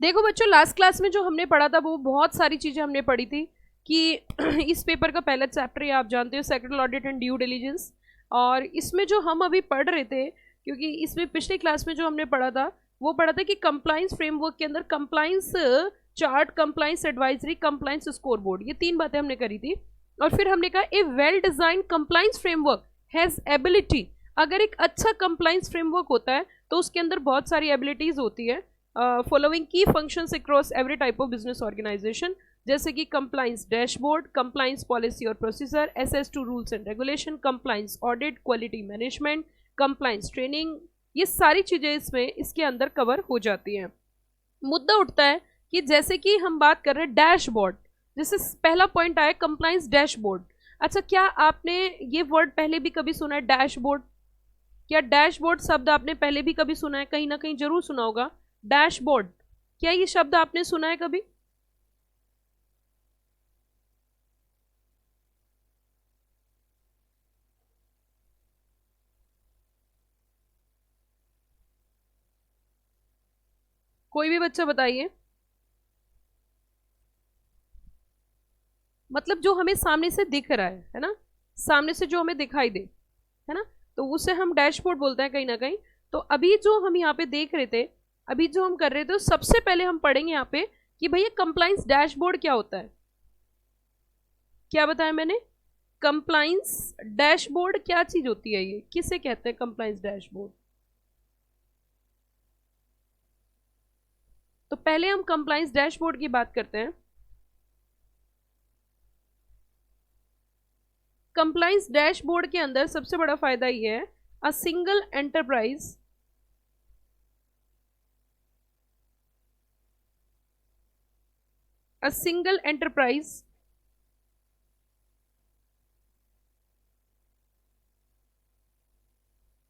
देखो बच्चों, last class में जो हमने पढ़ा था वो बहुत सारी चीजें हमने पढ़ी थी कि इस पेपर का पहला चैप्टर ये आप जानते हो, secretary audit and due diligence. और इसमें जो हम अभी पढ़ रहे थे, क्योंकि इसमें पिछले क्लास में जो हमने पढ़ा था वो पढ़ा था कि कंप्लाइंस फ्रेमवर्क के अंदर compliance chart, compliance advisory, compliance score board, ये तीन बातें हमने करी थी। और फिर हमने कहा a well design compliance framework has ability. अगर एक अच्छा कंप्लाइंस फ्रेमवर्क होता है तो उसके अंदर बहुत सारी एबिलिटीज होती है, फॉलोइंग की functions across every type of business organization, जैसे कि कंप्लाइंस डैशबोर्ड, कंप्लाइंस पॉलिसी और procedure, access to rules and regulation, compliance audit, quality management, compliance training. ये सारी चीजें इसमें इसके अंदर कवर हो जाती हैं। मुद्दा उठता है कि जैसे कि हम बात कर रहे हैं डैशबोर्ड, जैसे पहला पॉइंट आया कंप्लाइंस डैशबोर्ड। अच्छा, क्या आपने ये वर्ड पहले भी कभी सुना है डैशबोर्ड? क्या डैशबोर्ड शब्द आपने पहले भी कभी सुना है? कहीं ना कहीं जरूर सुना होगा डैशबोर्ड। क्या ये शब्द आपने सुना है कभी? कोई भी बच्चा बताइए। मतलब जो हमें सामने से दिख रहा है ना, सामने से जो हमें दिखाई दे, है ना, तो उसे हम डैशबोर्ड बोलते हैं कहीं ना कहीं। तो अभी जो हम यहाँ पे देख रहे थे, अभी जो हम कर रहे थे, तो सबसे पहले हम पढ़ेंगे यहाँ पे कि भैया कंप्लाइंस डैशबोर्ड क्या होता है। क्या बताया मैंने? कंप्लाइंस डैशबोर्ड क्या चीज होती है, ये किसे कहते हैं कंप्लाइंस डैशबोर्ड? तो पहले हम कंप्लाइंस डैशबोर्ड की बात करते हैं। कंप्लाइंस डैशबोर्ड के अंदर सबसे बड़ा फायदा ये है, a single enterprise, a single enterprise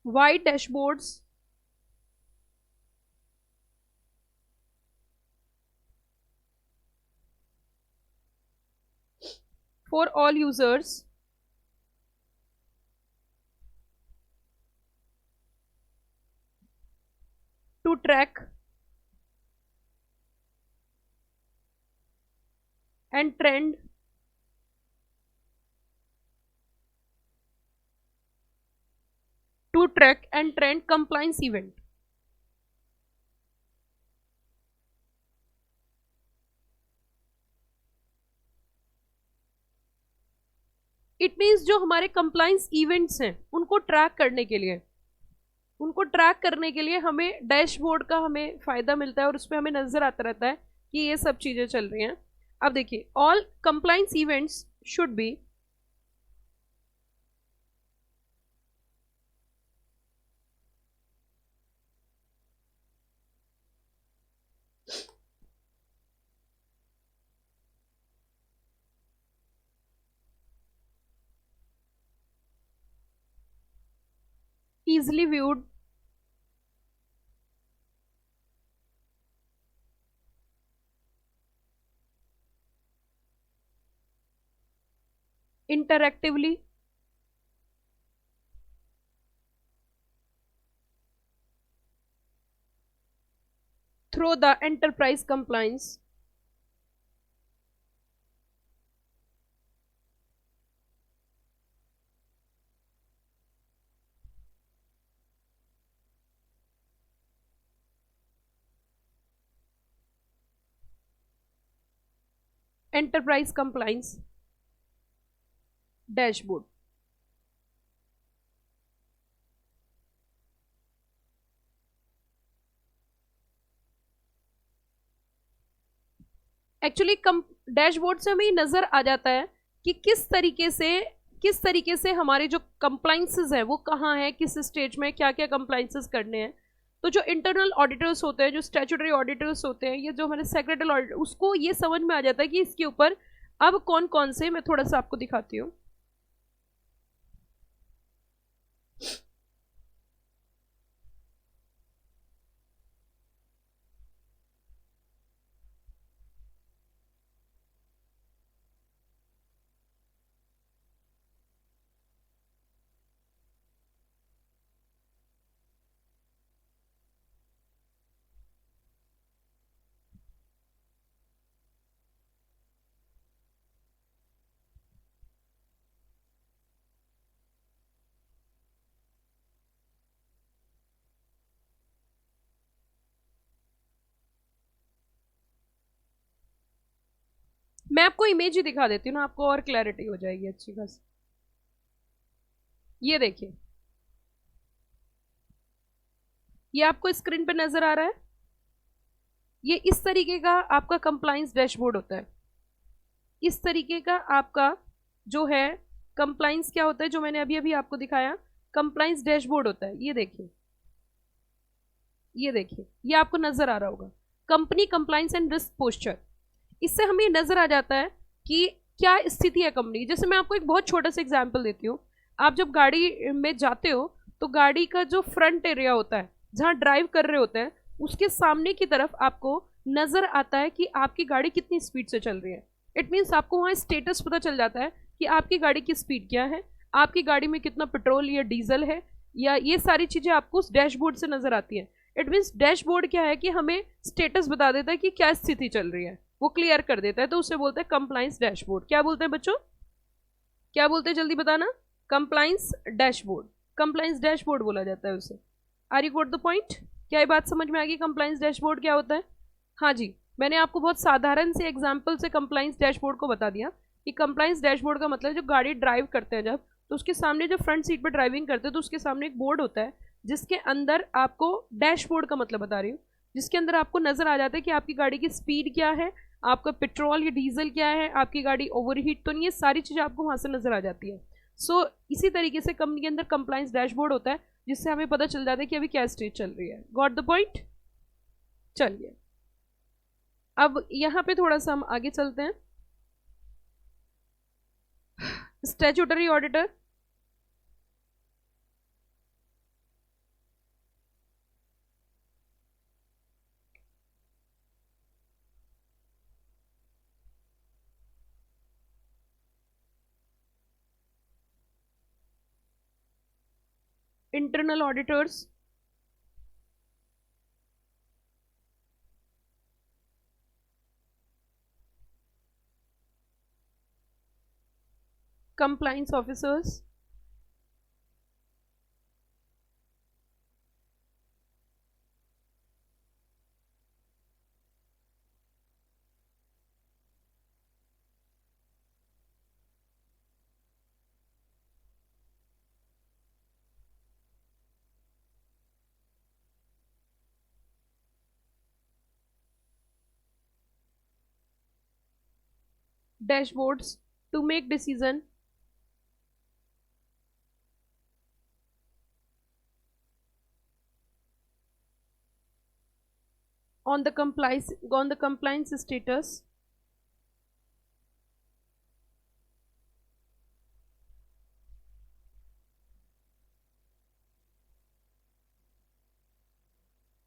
wide dashboards for all users to track and trend to track and trend compliance event. It means जो हमारे कंप्लाइंस इवेंट्स हैं उनको ट्रैक करने के लिए, उनको ट्रैक करने के लिए हमें डैशबोर्ड का हमें फायदा मिलता है और उसमें हमें नजर आता रहता है कि ये सब चीजें चल रही हैं। अब देखिए, all compliance events should be easily viewed, interactively, through the enterprise compliance, enterprise compliance dashboard. Actually come dashboard से हमें ये नजर आ जाता है कि किस तरीके से हमारे जो कंप्लाइंसेस है वो कहाँ है, किस स्टेज में क्या क्या कंप्लाइंसेस करने हैं। तो जो इंटरनल ऑडिटर्स होते हैं, जो स्टैट्यूटरी ऑडिटर्स होते हैं, ये जो हमारे सेक्रेटरी ऑडिटर, उसको ये समझ में आ जाता है कि इसके ऊपर अब कौन कौन से, मैं थोड़ा सा आपको दिखाती हूँ। मैं आपको इमेज ही दिखा देती हूँ ना, आपको और क्लैरिटी हो जाएगी अच्छी खासी। ये देखिए, ये आपको स्क्रीन पे नजर आ रहा है। ये इस तरीके का आपका कंप्लाइंस डैशबोर्ड होता है। इस तरीके का आपका जो है कंप्लाइंस क्या होता है, जो मैंने अभी अभी आपको दिखाया, कंप्लाइंस डैशबोर्ड होता है। ये देखिए, ये देखिए, ये आपको नजर आ रहा होगा, company compliance and risk posture. इससे हमें नजर आ जाता है कि क्या स्थिति है कंपनी। जैसे मैं आपको एक बहुत छोटा सा एग्जांपल देती हूँ। आप जब गाड़ी में जाते हो तो गाड़ी का जो फ्रंट एरिया होता है, जहाँ ड्राइव कर रहे होते हैं, उसके सामने की तरफ आपको नजर आता है कि आपकी गाड़ी कितनी स्पीड से चल रही है। इट मीन्स आपको वहाँ स्टेटस पता चल जाता है कि आपकी गाड़ी की स्पीड क्या है, आपकी गाड़ी में कितना पेट्रोल या डीजल है, या ये सारी चीजें आपको उस डैशबोर्ड से नजर आती है। इट मीन्स डैशबोर्ड क्या है कि हमें स्टेटस बता देता है कि क्या स्थिति चल रही है, वो क्लियर कर देता है। तो उसे बोलते हैं कंप्लाइंस डैशबोर्ड। क्या बोलते हैं बच्चों, क्या बोलते हैं, जल्दी बताना। कंप्लाइंस डैशबोर्ड, कंप्लाइंस डैशबोर्ड बोला जाता है उसे। Are you got the point? क्या ये बात समझ में आ गई कंप्लाइंस डैशबोर्ड क्या होता है? हाँ जी, मैंने आपको बहुत साधारण से एग्जाम्पल से कंप्लाइंस डैशबोर्ड को बता दिया कि कंप्लाइंस डैशबोर्ड का मतलब जो गाड़ी ड्राइव करते हैं जब, तो उसके सामने जो फ्रंट सीट पर ड्राइविंग करते हैं तो उसके सामने एक बोर्ड होता है जिसके अंदर आपको, डैशबोर्ड का मतलब बता रही हूँ, जिसके अंदर आपको नजर आ जाता है कि आपकी गाड़ी की स्पीड क्या है, आपका पेट्रोल या डीजल क्या है, आपकी गाड़ी ओवरहीट तो नहीं है, सारी चीज़ें आपको वहाँ से नजर आ जाती है। सो इसी तरीके से कंपनी के अंदर कंप्लाइंस डैशबोर्ड होता है जिससे हमें पता चल जाता है कि अभी क्या स्टेज चल रही है। Got the point? चलिए, अब यहाँ पे थोड़ा सा हम आगे चलते हैं। Statutory auditor, internal auditors, compliance officers, dashboards to make decision on the compliance status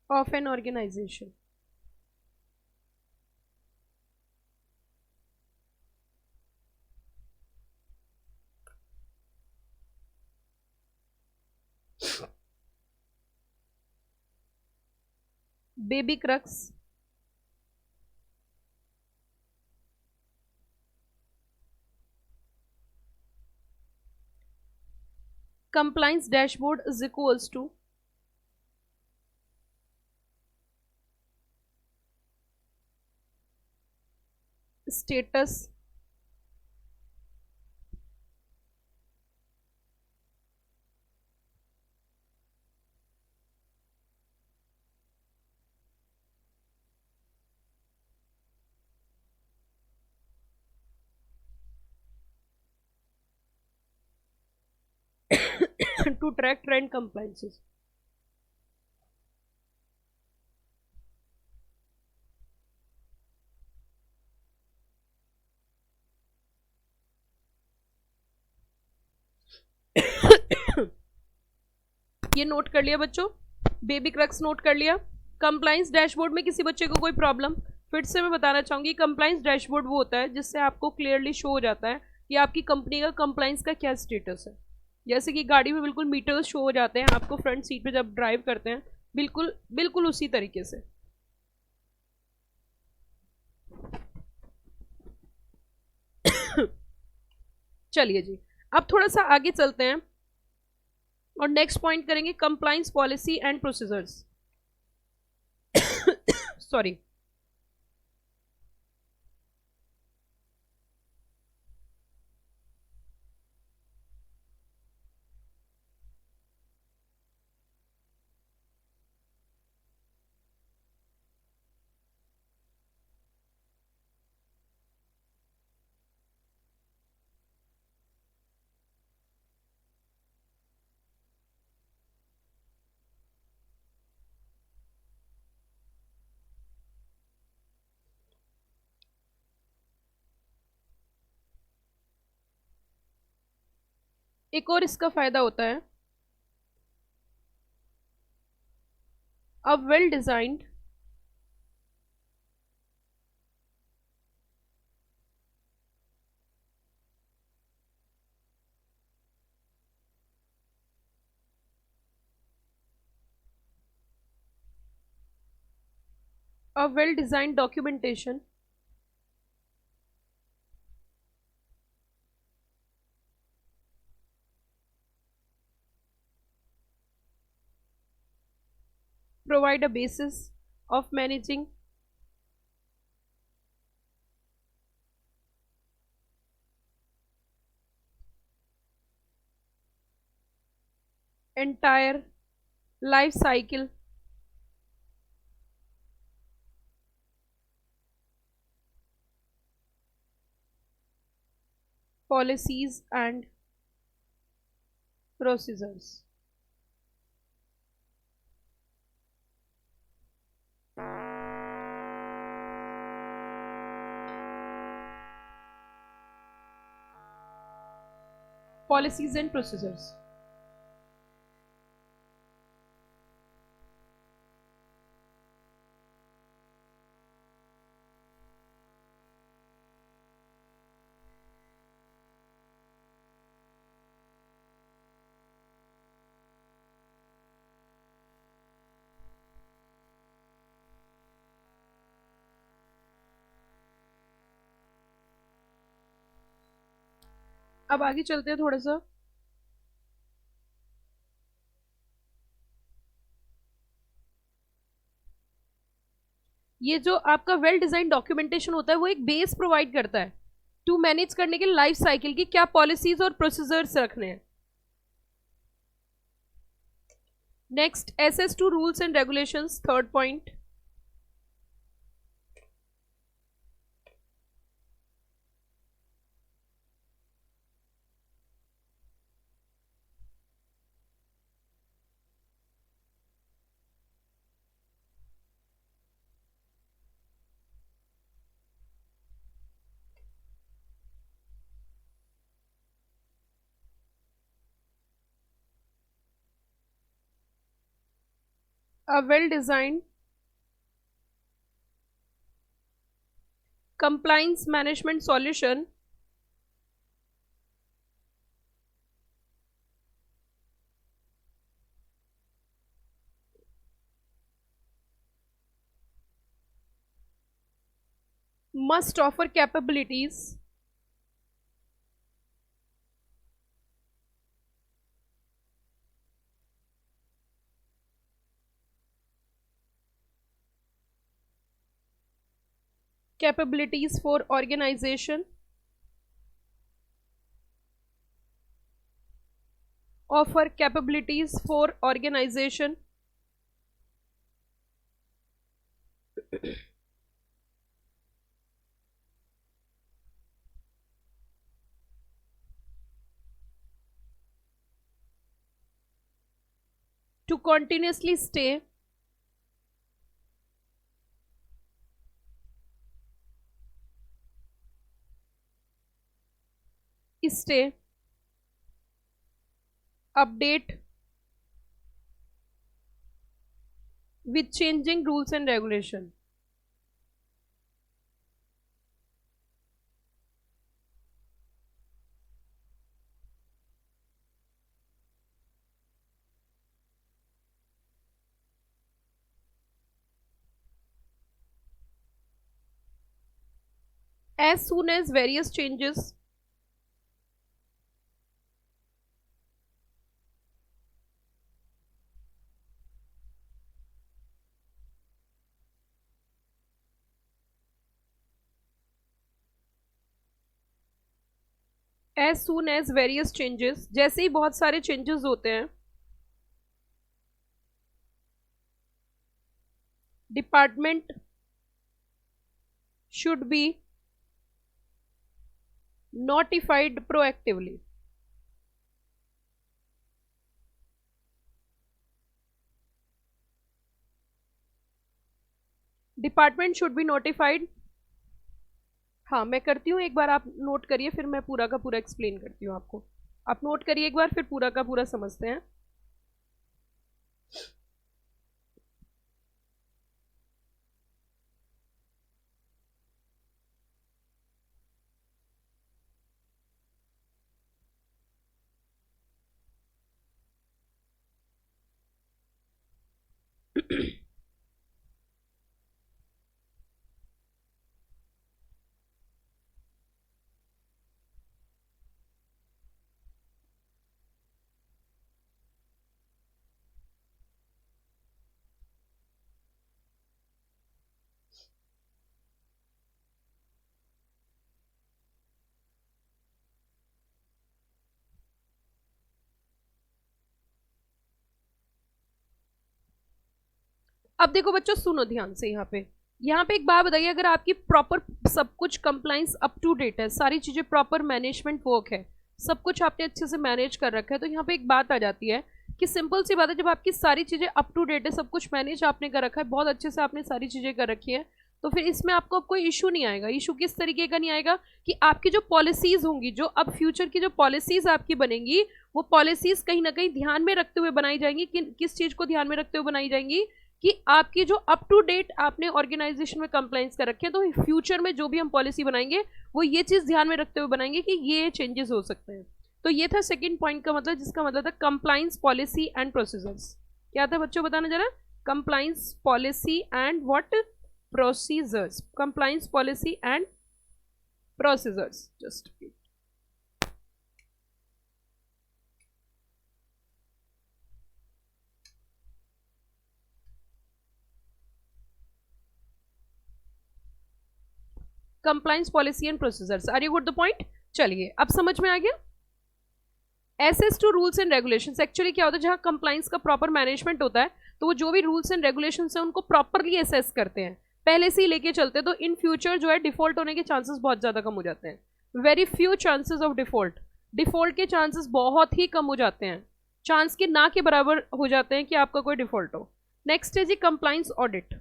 of an organization. Baby crux, compliance dashboard is equals to status to track trend compliances. ये नोट कर लिया बच्चों, बेबी क्रक्स नोट कर लिया। Compliance dashboard में किसी बच्चे को कोई प्रॉब्लम, फिर से मैं बताना चाहूंगी, कंप्लाइंस डैशबोर्ड वो होता है जिससे आपको क्लियरली शो हो जाता है कि आपकी कंपनी का कंप्लाइंस का क्या स्टेटस है। जैसे कि गाड़ी में बिल्कुल मीटर्स शो हो जाते हैं आपको फ्रंट सीट पे जब ड्राइव करते हैं, बिल्कुल बिल्कुल उसी तरीके से। चलिए जी, अब थोड़ा सा आगे चलते हैं और नेक्स्ट पॉइंट करेंगे compliance policy and procedures. Sorry, एक और इसका फायदा होता है, a well designed a well designed documentation provide a basis of managing entire life cycle policies and procedures. Policies and procedures. अब आगे चलते हैं थोड़ा सा। ये जो आपका वेल डिजाइन डॉक्यूमेंटेशन होता है वो एक बेस प्रोवाइड करता है टू मैनेज करने के लाइफ साइकिल की क्या पॉलिसीज और प्रोसीजर्स रखने हैं। Next, access to rules and regulations, third point. A well designed compliance management solution must offer capabilities for organization, offer capabilities for organization to continuously stay update with changing rules and regulation. As soon as various changes जैसे ही बहुत सारे changes होते हैं, department should be notified proactively. Department should be notified. हाँ, मैं करती हूँ, एक बार आप नोट करिए, फिर मैं पूरा का पूरा एक्सप्लेन करती हूँ आपको। आप नोट करिए एक बार, फिर पूरा का पूरा समझते हैं। अब देखो बच्चों, सुनो ध्यान से। यहाँ पे एक बात बताइए, अगर आपकी प्रॉपर सब कुछ कंप्लाइंस अप टू डेट है, सारी चीजें प्रॉपर मैनेजमेंट वर्क है, सब कुछ आपने अच्छे से मैनेज कर रखा है, तो यहाँ पे एक बात आ जाती है कि सिंपल सी बात है, जब आपकी सारी चीजें अप टू डेट है, सब कुछ मैनेज आपने कर रखा है, बहुत अच्छे से आपने सारी चीजें कर रखी है, तो फिर इसमें आपको अब कोई इशू नहीं आएगा। इशू किस तरीके का नहीं आएगा कि आपकी जो पॉलिसीज होंगी, जो अब फ्यूचर की जो पॉलिसीज आपकी बनेंगी, वो पॉलिसीज कहीं ना कहीं ध्यान में रखते हुए बनाई जाएंगी। किस चीज को ध्यान में रखते हुए बनाई जाएंगी कि आपकी जो अप टू डेट आपने ऑर्गेनाइजेशन में कंप्लाइंस कर रखे हैं, तो फ्यूचर में जो भी हम पॉलिसी बनाएंगे वो ये चीज ध्यान में रखते हुए बनाएंगे कि ये चेंजेस हो सकते हैं। तो ये था सेकंड पॉइंट का मतलब, जिसका मतलब था कंप्लाइंस पॉलिसी एंड प्रोसीजर्स। क्या था बच्चों, बताना जरा। Compliance policy and what, procedures. Compliance policy and procedures. Just compliance policy and procedures. Are you good the point? चलिए अब समझ में आ गया। Access to rules and regulations, actually क्या होता है, जहां कंप्लाइंस का प्रॉपर मैनेजमेंट होता है, तो वो जो भी रूल्स एंड रेगुलेशंस हैं उनको प्रॉपरली एसेस करते हैं, पहले से ही लेके चलते हैं, तो इन फ्यूचर जो है डिफॉल्ट होने के चांसेस बहुत ज़्यादा कम हो जाते हैं। Very few chances of default, default के चांसेस बहुत ही कम हो जाते हैं, चांस के ना के बराबर हो जाते हैं कि आपका कोई डिफॉल्ट हो। नेक्स्ट है जी compliance audit.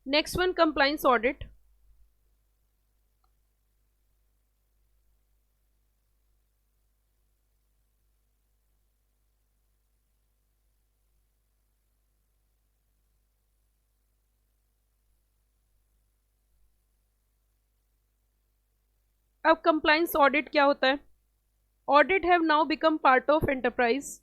Next one, compliance audit. अब कंप्लाइंस ऑडिट क्या होता है? Audit have now become part of enterprise.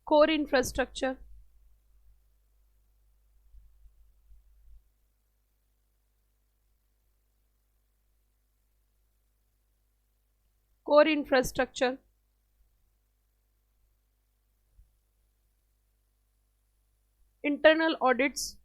Core infrastructure, core infrastructure, internal audits,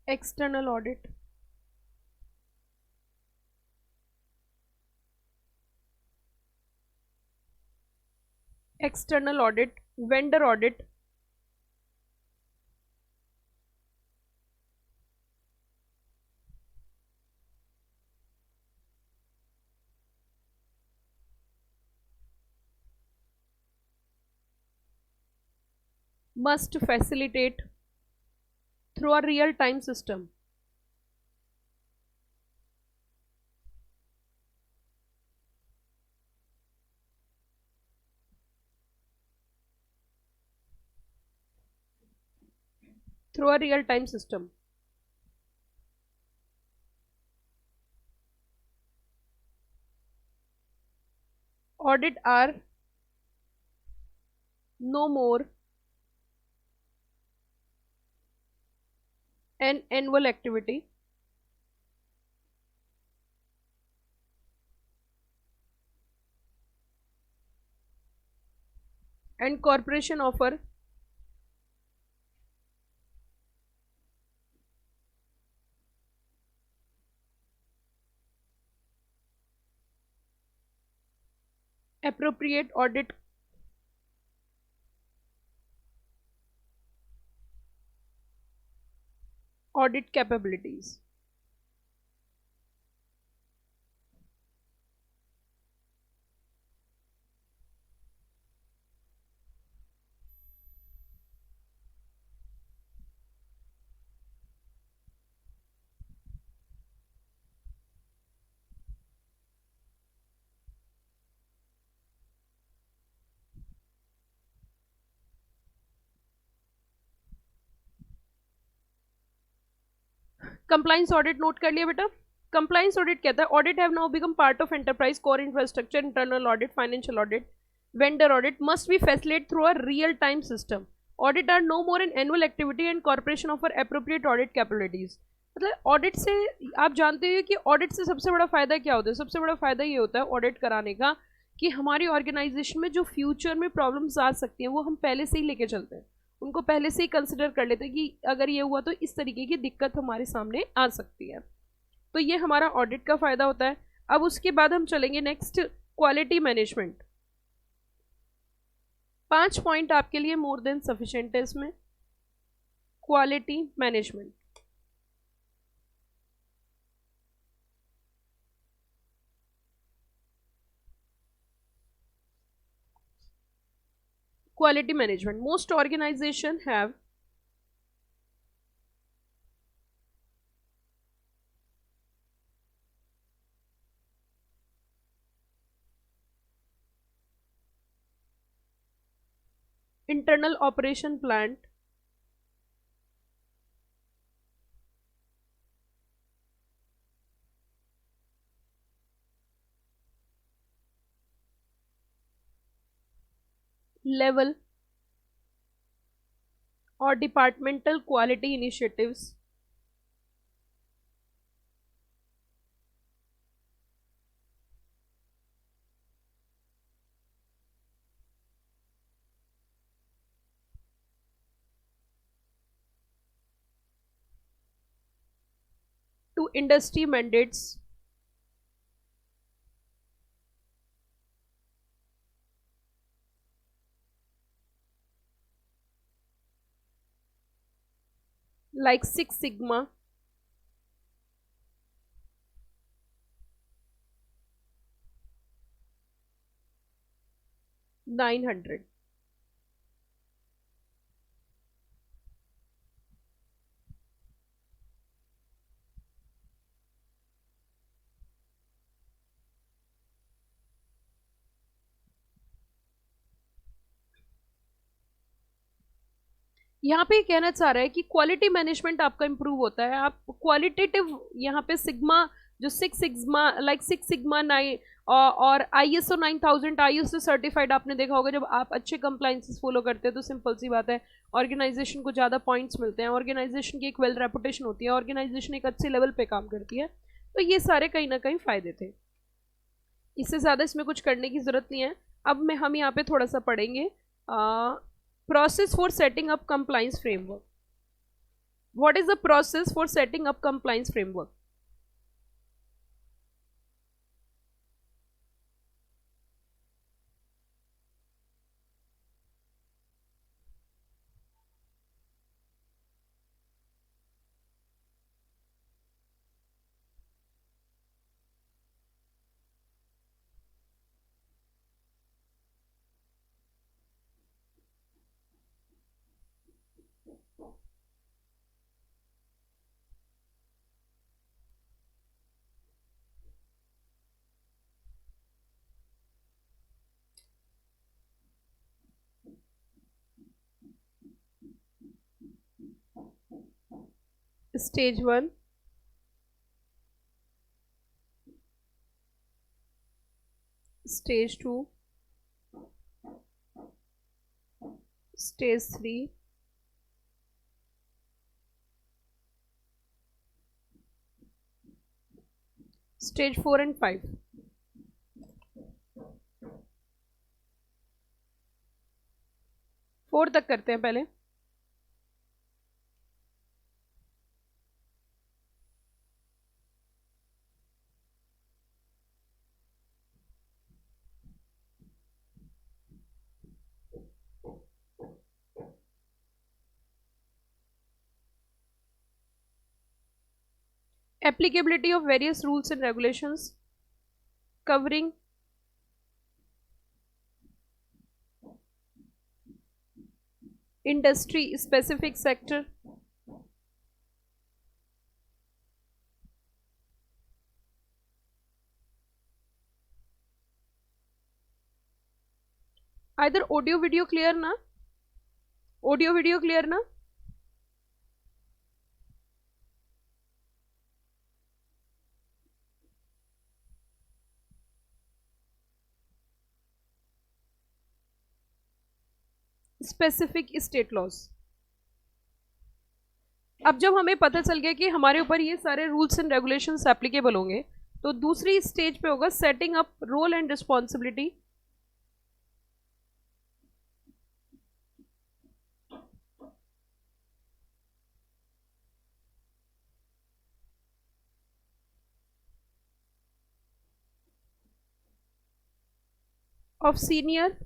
external audit, external audit, vendor audit, must facilitate through a real time system, through a real time system. Audit are no more an annual activity, and corporation offer appropriate audit capabilities. Compliance audit note कर लिया बेटा. Compliance audit कहता है audit have now become part of enterprise core infrastructure. Internal audit, financial audit, vendor audit must be facilitated through a real time system. Audit are no more an annual activity and corporation offer appropriate audit capabilities. मतलब audit से आप जानते हो कि audit से सबसे बड़ा फायदा क्या होता है. सबसे बड़ा फायदा ये होता है ऑडिट कराने का कि हमारी ऑर्गेनाइजेशन में जो फ्यूचर में प्रॉब्लम्स आ सकती हैं वो हम पहले से ही लेके चलते हैं. उनको पहले से ही कंसिडर कर लेते हैं कि अगर ये हुआ तो इस तरीके की दिक्कत हमारे सामने आ सकती है. तो ये हमारा ऑडिट का फायदा होता है. अब उसके बाद हम चलेंगे नेक्स्ट, क्वालिटी मैनेजमेंट. 5 पॉइंट आपके लिए मोर देन सफिशिएंट है इसमें. Quality management. Quality management. Most organization have internal operation plant level or departmental quality initiatives to industry mandates like Six Sigma, $900. यहाँ पे कहना चाह रहा है कि क्वालिटी मैनेजमेंट आपका इंप्रूव होता है. आप क्वालिटेटिव यहाँ पे सिग्मा, जो six sigma like six sigma 9 और ISO 9000 ISO सर्टिफाइड आपने देखा होगा. जब आप अच्छे कंप्लाइंसेस फॉलो करते हैं तो सिंपल सी बात है ऑर्गेनाइजेशन को ज़्यादा पॉइंट्स मिलते हैं. ऑर्गेनाइजेशन की एक वेल रेपुटेशन होती है. ऑर्गेनाइजेशन एक अच्छे लेवल पे काम करती है. तो ये सारे कहीं ना कहीं फ़ायदे थे. इससे ज़्यादा इसमें कुछ करने की ज़रूरत नहीं है. अब हम यहाँ पे थोड़ा सा पढ़ेंगे process for setting up compliance framework. What is the process for setting up compliance framework? Stage 1, Stage 2, Stage 3, Stage 4 and 5. 4 तक करते हैं पहले। Applicability of various rules and regulations covering industry specific sector, either audio video clear ना, audio video clear ना, specific state laws. अब जब हमें पता चल गया कि हमारे ऊपर ये सारे रूल्स एंड रेगुलेशंस एप्लीकेबल होंगे, तो दूसरी स्टेज पे होगा setting up role and responsibility of senior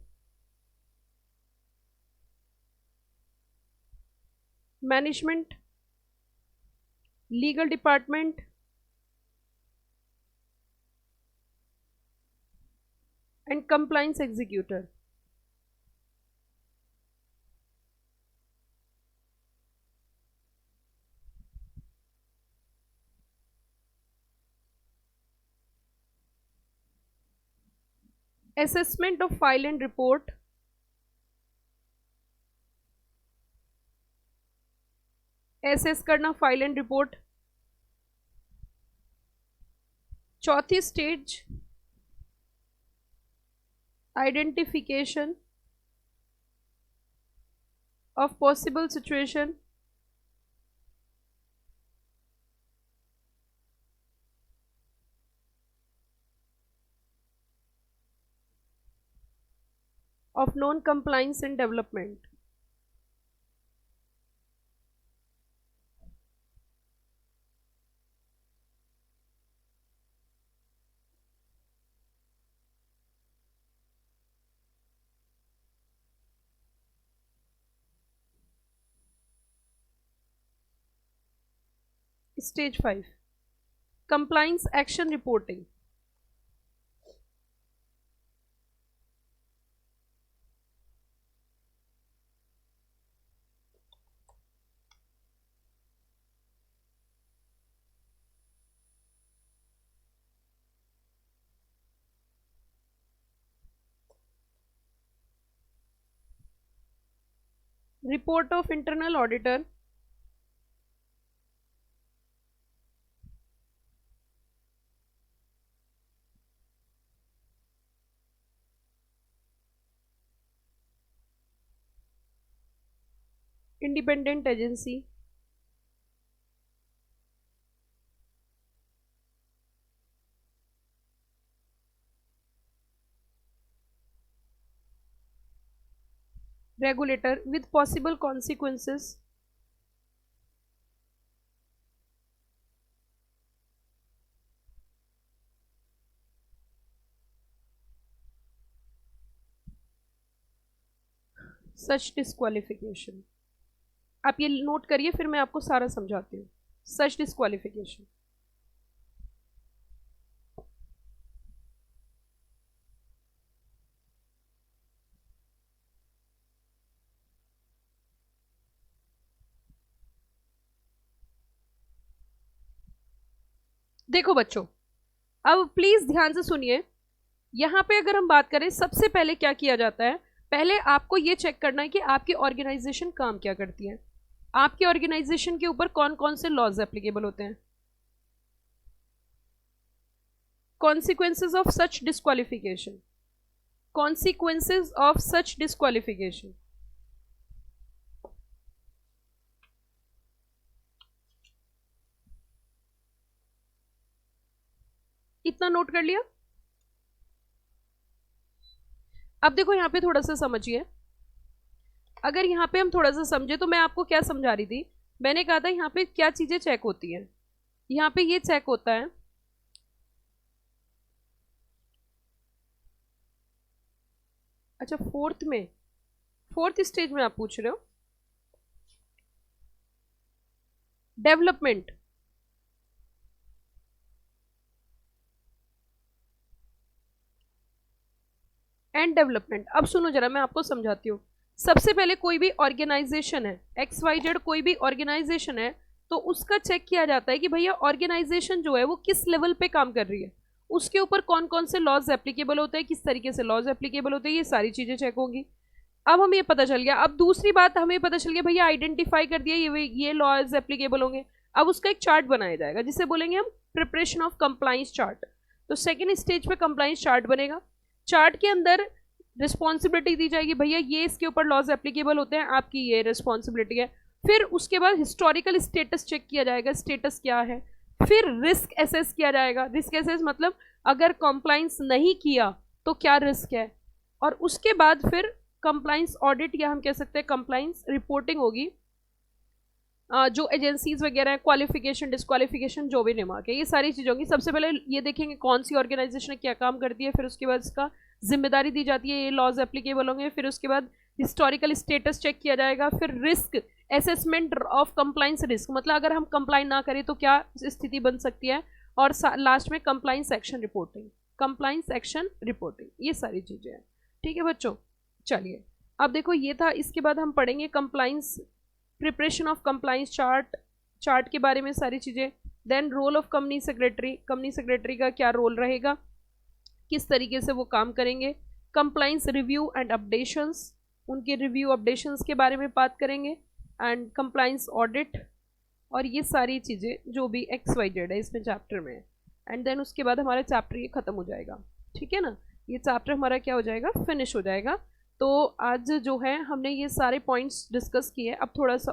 management, legal department and compliance executor. assessment of file and report, assess करना फाइल एंड रिपोर्ट। चौथी stage identification of possible situation of non-compliance and development। Stage 5 compliance action reporting। Report of internal auditor, independent agency, regulator with possible consequences such disqualification। आप ये note करिए, फिर मैं आपको सारा समझाती हूँ। सच डिस्क्वालिफिकेशन, देखो बच्चों, अब प्लीज ध्यान से सुनिए। यहां पे अगर हम बात करें, सबसे पहले क्या किया जाता है, पहले आपको ये चेक करना है कि आपकी ऑर्गेनाइजेशन काम क्या करती है, आपकी ऑर्गेनाइजेशन के ऊपर कौन कौन से लॉज एप्लीकेबल होते हैं। Consequences of such disqualification, consequences of such disqualification. इतना नोट कर लिया। अब देखो यहां पे थोड़ा सा समझिए, अगर यहाँ पे हम थोड़ा सा समझे तो मैं आपको क्या समझा रही थी, मैंने कहा था यहाँ पे क्या चीजें चेक होती हैं। यहाँ पे ये चेक होता है, अच्छा फोर्थ स्टेज में आप पूछ रहे हो, डेवलपमेंट। एंड डेवलपमेंट, अब सुनो जरा मैं आपको समझाती हूँ। सबसे पहले कोई भी ऑर्गेनाइजेशन है, XYZ कोई भी ऑर्गेनाइजेशन है, तो उसका चेक किया जाता है कि भैया ऑर्गेनाइजेशन जो है वो किस लेवल पे काम कर रही है, उसके ऊपर कौन कौन से लॉज एप्लीकेबल होते हैं, किस तरीके से लॉज एप्लीकेबल होते हैं, ये सारी चीजें चेक होंगी। अब हमें ये पता चल गया। अब दूसरी बात हमें पता चल गया, भैया आइडेंटिफाई कर दिया ये लॉज एप्लीकेबल होंगे। अब उसका एक चार्ट बनाया जाएगा जिसे बोलेंगे हम प्रिपरेशन ऑफ कंप्लाइंस चार्ट। तो सेकेंड स्टेज पे कंप्लाइंस चार्ट बनेगा। चार्ट के अंदर रिस्पॉन्सिबिलिटी दी जाएगी, भैया ये इसके ऊपर लॉज एप्लीकेबल होते हैं, आपकी ये रिस्पॉन्सिबिलिटी है। फिर उसके बाद हिस्टोरिकल स्टेटस चेक किया जाएगा, स्टेटस क्या है। फिर रिस्क एसेस किया जाएगा, रिस्क एसेस मतलब अगर कंप्लाइंस नहीं किया तो क्या रिस्क है। और उसके बाद फिर कंप्लाइंस ऑडिट या हम कह सकते हैं कंप्लाइंस रिपोर्टिंग होगी। जो एजेंसीज वगैरह हैं, क्वालिफिकेशन डिस्क्वालिफिकेशन जो भी रिमार्क है, ये सारी चीज़ें होंगी। सबसे पहले ये देखेंगे कौन सी ऑर्गेनाइजेशन क्या काम करती है, फिर उसके बाद इसका जिम्मेदारी दी जाती है, ये लॉज एप्लीकेबल होंगे। फिर उसके बाद हिस्टोरिकल स्टेटस चेक किया जाएगा। फिर risk assessment of compliance risk, मतलब अगर हम कंप्लाइन ना करें तो क्या स्थिति बन सकती है। और लास्ट में कंप्लाइंस एक्शन रिपोर्टिंग, ये सारी चीज़ें हैं। ठीक है बच्चों, चलिए अब देखो ये था। इसके बाद हम पढ़ेंगे compliance, preparation of compliance chart के बारे में सारी चीज़ें। Then role of company secretary का क्या रोल रहेगा, किस तरीके से वो काम करेंगे। कंप्लाइंस रिव्यू एंड अपडेशंस, उनके रिव्यू अपडेशंस के बारे में बात करेंगे। एंड कंप्लाइंस ऑडिट, और ये सारी चीज़ें जो भी XYZ है इसमें चैप्टर में है। एंड देन उसके बाद हमारा चैप्टर ये ख़त्म हो जाएगा। ठीक है ना, ये चैप्टर हमारा क्या हो जाएगा, फिनिश हो जाएगा। तो आज जो है हमने ये सारे पॉइंट्स डिस्कस किए। अब थोड़ा सा